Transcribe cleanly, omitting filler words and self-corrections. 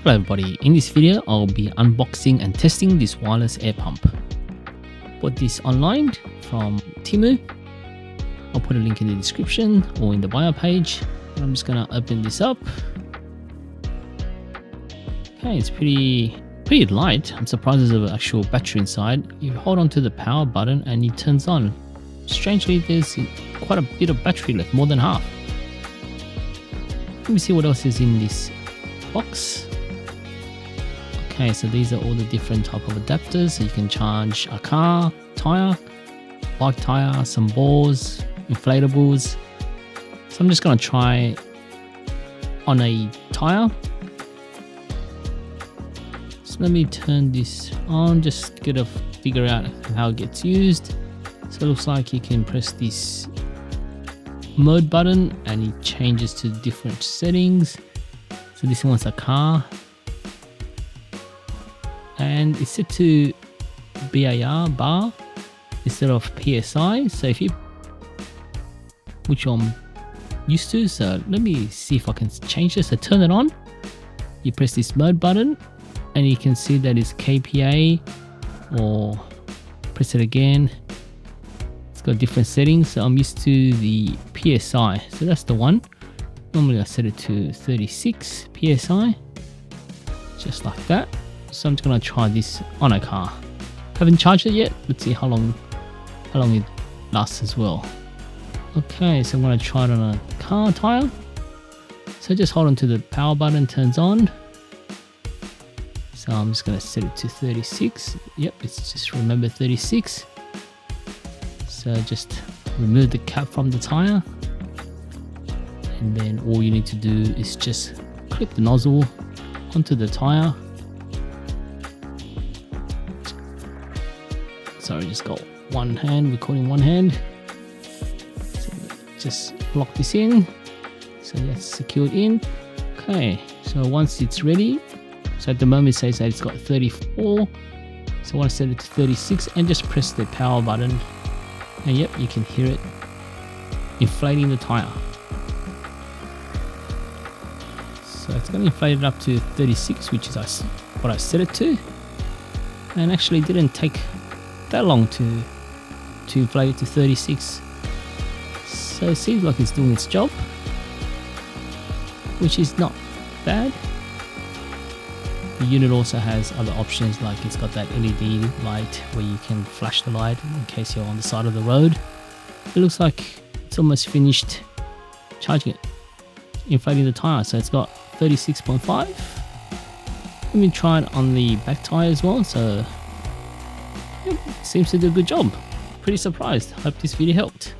Hello everybody, in this video I'll be unboxing and testing this wireless air pump. Bought this online from Temu. I'll put a link in the description or in the bio page. And I'm just gonna open this up. Okay, it's pretty light. I'm surprised there's an actual battery inside. You hold on to the power button and it turns on. Strangely, there's quite a bit of battery left, more than half. Let me see what else is in this box. Okay, so these are all the different type of adapters. So you can charge a car, tire, bike tire, some balls, inflatables. So I'm just going to try on a tire. So let me turn this on, just to figure out how it gets used. So it looks like you can press this mode button and it changes to different settings. So this one's a car. And it's set to bar instead of PSI. So which I'm used to. So let me see if I can change this. So turn it on. You press this mode button and you can see that it's KPA, or press it again. It's got different settings. So I'm used to the PSI. So that's the one. Normally I set it to 36 PSI. Just like that. So I'm just gonna try this on a car. Haven't charged it yet. Let's see how long it lasts as well. Okay, so I'm gonna try it on a car tire. So just hold on to the power button, turns on. So I'm just gonna set it to 36. Yep, it's just remember 36. So just remove the cap from the tire. And then all you need to do is just clip the nozzle onto the tire. Sorry, just got one hand, recording one hand. So just lock this in. So that's secured in. Okay, so once it's ready, so at the moment it says that it's got 34. So I want to set it to 36 and just press the power button. And yep, you can hear it inflating the tire. So it's going to inflate it up to 36, which is what I set it to. And actually it didn't take that long to inflate it to 36. So it seems like it's doing its job, which is not bad. The unit also has other options, like it's got that LED light where you can flash the light in case you're on the side of the road. It looks like it's almost finished charging it, inflating the tire. So it's got 36.5. Let me try it on the back tire as well. So yep, seems to do a good job. Pretty surprised. Hope this video helped.